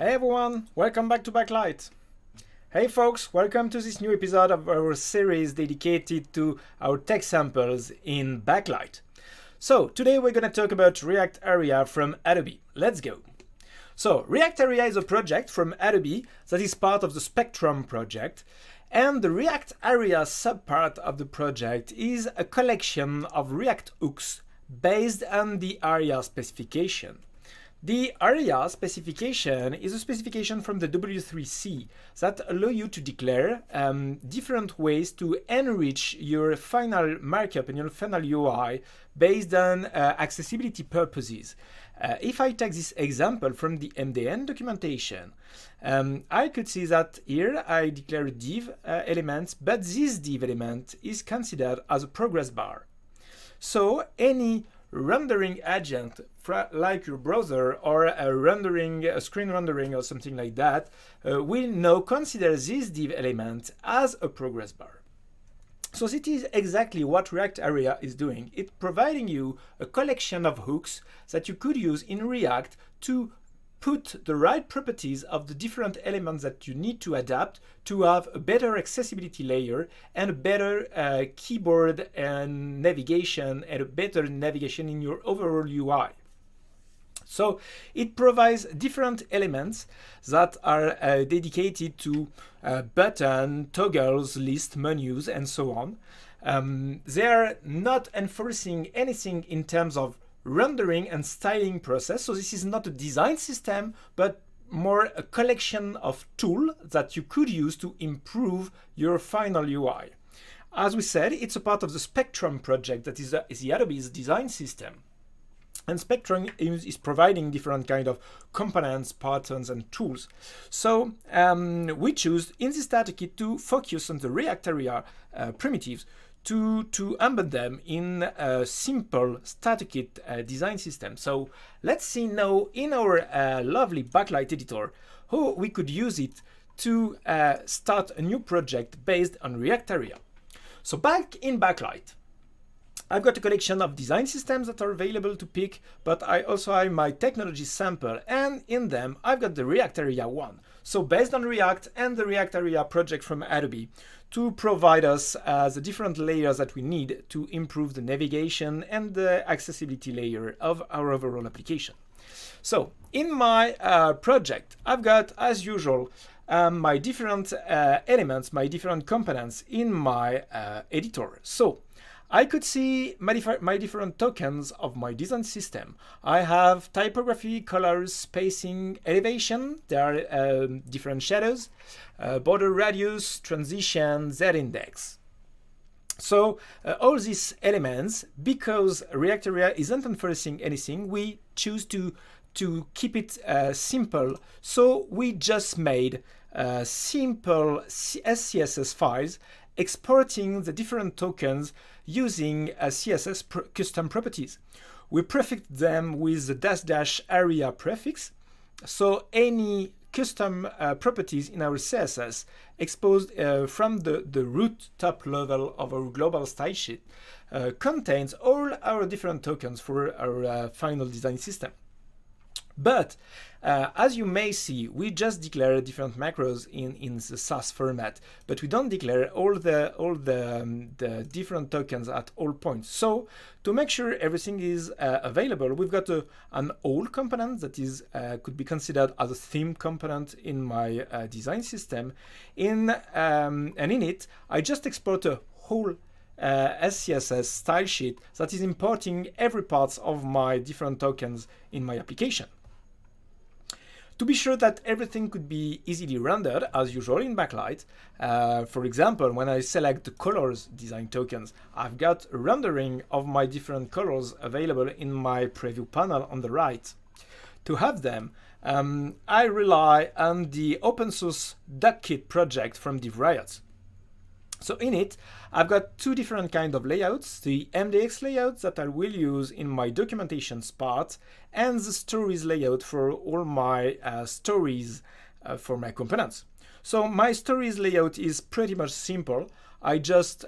Hey everyone, welcome back to Backlight. Hey folks, welcome to this new episode of our series dedicated to our tech samples in Backlight. So today we're going to talk about React Aria from Adobe. Let's go. So React Aria is a project from Adobe that is part of the Spectrum project, and the React Aria subpart of the project is a collection of React hooks based on the Aria specification. The Aria specification is a specification from the W3C that allow you to declare different ways to enrich your final markup and your final UI based on accessibility purposes. If I take this example from the MDN documentation, I could see that here I declare a div element, but this div element is considered as a progress bar. So any rendering agent like your browser or a screen rendering or something like that will now consider this div element as a progress bar. So this is exactly what React Aria is doing. It's providing you a collection of hooks that you could use in React to put the right properties of the different elements that you need to adapt to have a better accessibility layer and a better keyboard and navigation and a better navigation in your overall UI. So it provides different elements that are dedicated to button, toggles, list, menus, and so on. They are not enforcing anything in terms of rendering and styling process. So this is not a design system, but more a collection of tools that you could use to improve your final UI. As we said, it's a part of the Spectrum project that is the Adobe's design system. And Spectrum is providing different kind of components, patterns, and tools. So we choose in this data kit to focus on the React Aria primitives to embed them in a simple StarterKit design system. So let's see now in our lovely Backlight editor how we could use it to start a new project based on React Aria. So back in Backlight, I've got a collection of design systems that are available to pick, but I also have my technology sample, and in them I've got the React Aria one. So based on React and the React Aria project from Adobe to provide us the different layers that we need to improve the navigation and the accessibility layer of our overall application. So in my project, I've got, as usual, my different elements, my different components in my editor. So I could see my different tokens of my design system. I have typography, colors, spacing, elevation. There are different shadows, border radius, transition, Z-index. So all these elements, because React Aria isn't enforcing anything, we choose to keep it simple. So we just made simple SCSS files exporting the different tokens using CSS custom properties. We prefix them with the --aria prefix, so any custom properties in our CSS exposed from the root top level of our global style sheet contains all our different tokens for our final design system. But as you may see, we just declare different macros in the SAS format, but we don't declare all the different tokens at all points. So to make sure everything is available, we've got an all component that is could be considered as a theme component in my design system. And in it, I just export a whole SCSS style sheet that is importing every part of my different tokens in my application. To be sure that everything could be easily rendered, as usual in Backlight, for example, when I select the colors design tokens, I've got a rendering of my different colors available in my preview panel on the right. To have them, I rely on the open source Dockit project from RIOTS. So in it, I've got two different kinds of layouts, the MDX layout that I will use in my documentation part, and the stories layout for all my stories for my components. So my stories layout is pretty much simple. I just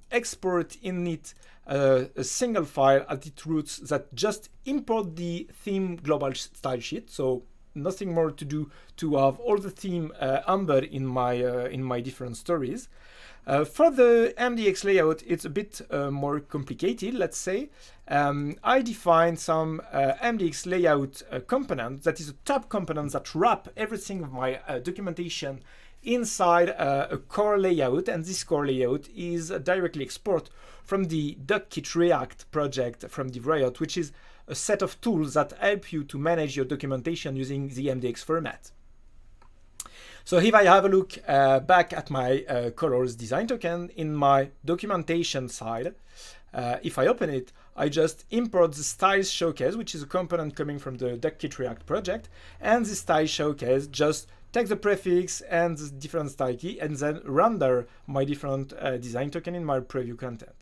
export in it a single file at its roots that just import the theme global style sheet. So nothing more to do to have all the theme embedded in my different stories. For the MDX layout, it's a bit more complicated, let's say. I define some MDX layout component that is a top component that wrap everything of my documentation inside a core layout, and this core layout is directly exported from the Dockit-react project from the RIOTS, which is a set of tools that help you to manage your documentation using the MDX format. So if I have a look back at my colors design token in my documentation side, if I open it, I just import the styles showcase, which is a component coming from the Dockit-react project, and the style showcase just take the prefix and the different style key and then render my different design token in my preview content.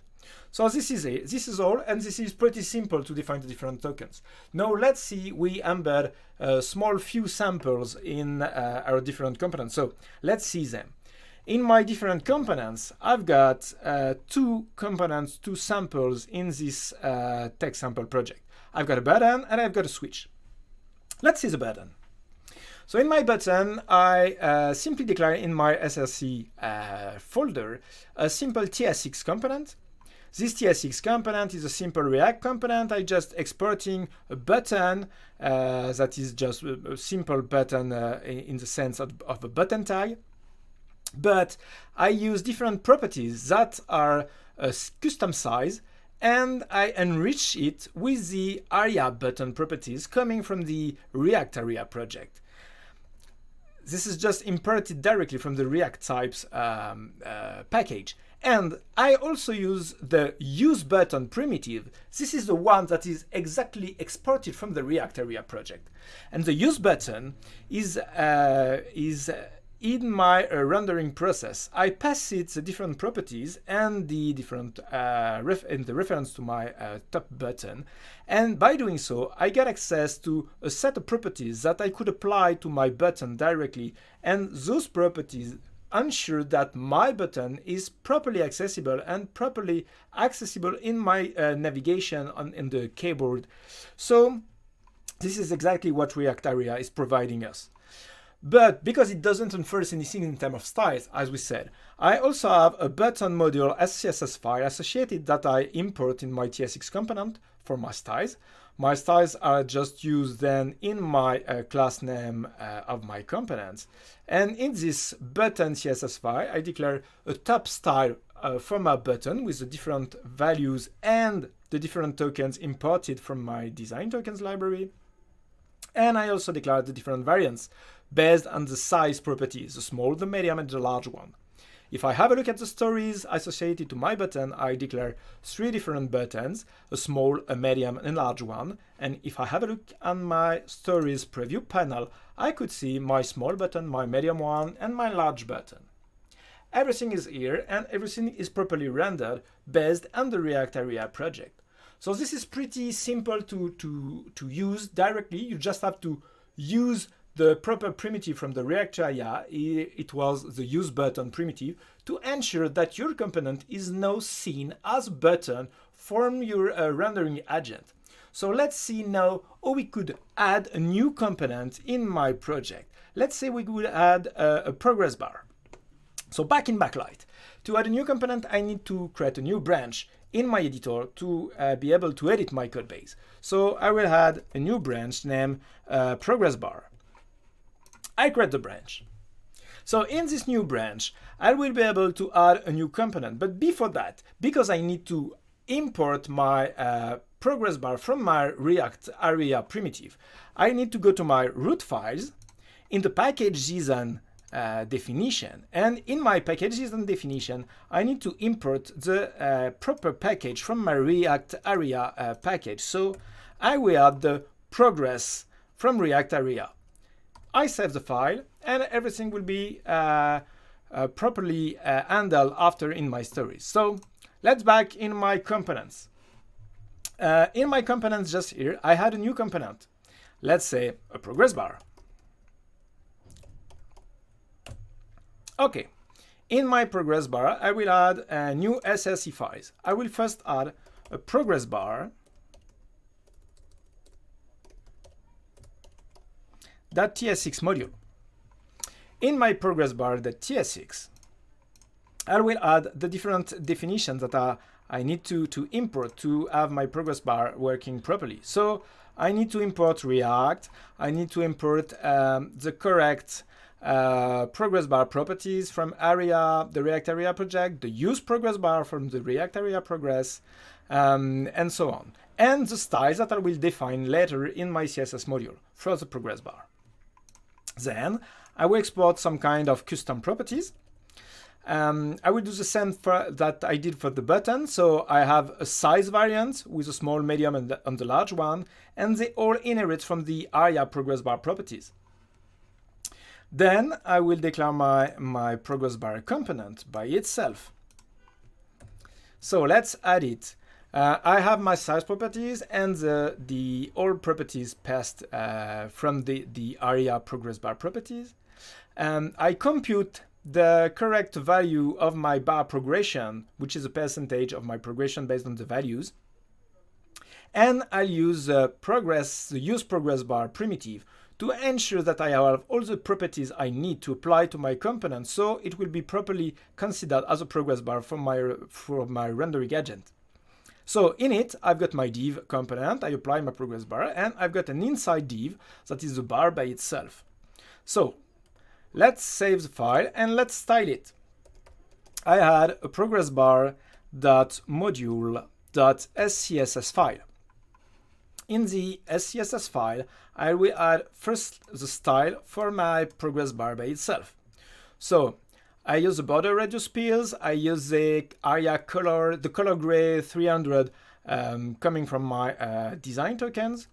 So this is all, and this is pretty simple to define the different tokens. Now let's see we embed a small few samples in our different components. So let's see them. In my different components, I've got two components, two samples in this tech sample project. I've got a button and I've got a switch. Let's see the button. So in my button, I simply declare in my SRC folder a simple TS6 component. This TS6 component is a simple React component. I just exporting a button that is just a simple button in the sense of a button tag. But I use different properties that are custom size, and I enrich it with the Aria button properties coming from the React Aria project. This is just imported directly from the React types package. And I also use the useButton primitive. This is the one that is exactly exported from the React Aria project. And the useButton is in my rendering process. I pass it the different properties and the different reference to my top button. And by doing so, I get access to a set of properties that I could apply to my button directly. And those properties ensure that my button is properly accessible and properly accessible in my navigation in the keyboard. So this is exactly what React Aria is providing us. But because it doesn't enforce anything in terms of styles, as we said, I also have a button module as CSS file associated that I import in my TS6 component for my styles. My styles are just used then in my class name of my components. And in this button CSS file, I declare a top style for my button with the different values and the different tokens imported from my design tokens library. And I also declare the different variants based on the size properties, the small, the medium, and the large one. If I have a look at the stories associated to my button, I declare 3 different buttons, a small, a medium, and a large one. And if I have a look on my stories preview panel, I could see my small button, my medium one, and my large button. Everything is here, and everything is properly rendered based on the React Aria project. So this is pretty simple to use directly. You just have to use the proper primitive from the React Aria. It was the useButton primitive to ensure that your component is now seen as a button from your rendering agent. So let's see now how we could add a new component in my project. Let's say we could add a progress bar. So back in Backlight, to add a new component, I need to create a new branch in my editor to be able to edit my code base. So I will add a new branch named ProgressBar. I create the branch. So in this new branch, I will be able to add a new component. But before that, because I need to import my progress bar from my React Aria primitive, I need to go to my root files in the package.json definition. And in my package.json definition, I need to import the proper package from my React Aria package. So I will add the progress from React Aria. I save the file, and everything will be properly handled after in my stories. So let's back in my components. In my components just here, I had a new component. Let's say a progress bar. Okay, in my progress bar, I will add a new SRC files. I will first add a progress bar. .tsx module. In my ProgressBar.tsx, I will add the different definitions that I need to import to have my progress bar working properly. So I need to import React, I need to import the correct progress bar properties from Aria, the React Aria project, the useProgressBar from the React Aria progress, and so on. And the styles that I will define later in my CSS module for the progress bar. Then I will export some kind of custom properties. I will do the same that I did for the button. So I have a size variant with a small, medium, and the large one, and they all inherit from the Aria progress bar properties. Then I will declare my progress bar component by itself. So let's add it. I have my size properties and the all properties passed from the Aria progress bar properties. I compute the correct value of my bar progression, which is a percentage of my progression based on the values. And I'll use the useProgressBar primitive to ensure that I have all the properties I need to apply to my component, so it will be properly considered as a progress bar for my rendering agent. So in it, I've got my div component, I apply my progress bar, and I've got an inside div that is the bar by itself. So let's save the file and let's style it. I had a progressbar.module.scss file. In the SCSS file, I will add first the style for my progress bar by itself. So I use the border radius pills, I use the Aria color, the color gray 300 coming from my design tokens,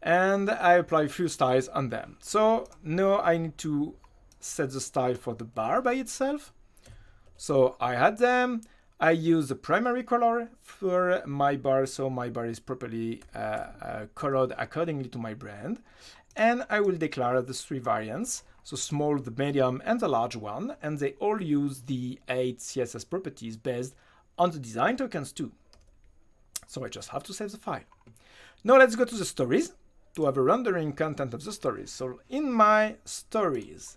and I apply a few styles on them. So now I need to set the style for the bar by itself. So I had them. I use the primary color for my bar, so my bar is properly colored accordingly to my brand. And I will declare the three variants, so small, the medium, and the large one, and they all use the 8 CSS properties based on the design tokens too. So I just have to save the file. Now let's go to the stories to have a rendering content of the stories. So in my stories,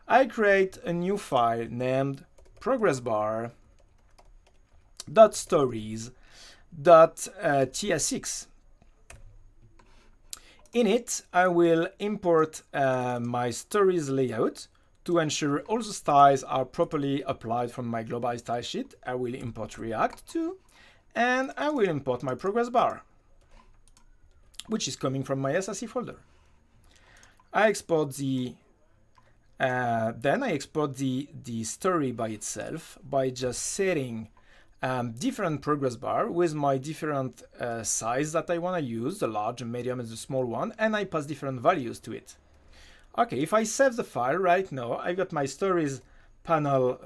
I create a new file named progressbar.stories.tsx. In it, I will import my stories layout to ensure all the styles are properly applied from my global style sheet. I will import React too, and I will import my progress bar, which is coming from my SRC folder. I export the then I export the story by itself by just setting different progress bar with my different size that I want to use, the large, the medium, and the small one, and I pass different values to it. Okay, if I save the file right now, I've got my stories panel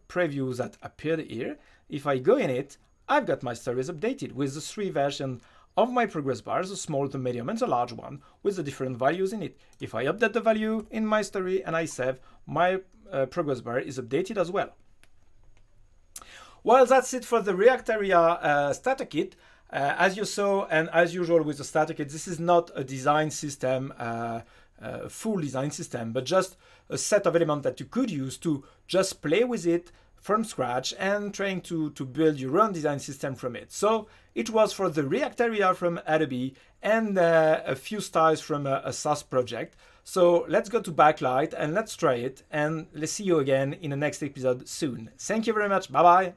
preview that appeared here. If I go in it, I've got my stories updated with the three versions of my progress bars, the small, the medium, and the large one, with the different values in it. If I update the value in my story and I save, my progress bar is updated as well. Well, that's it for the React Aria starter kit. As you saw, and as usual with the starter kit, this is not a design system, full design system, but just a set of elements that you could use to just play with it from scratch and trying to build your own design system from it. So it was for the React Aria from Adobe and a few styles from a SaaS project. So let's go to Backlight and let's try it, and let's see you again in the next episode soon. Thank you very much. Bye bye.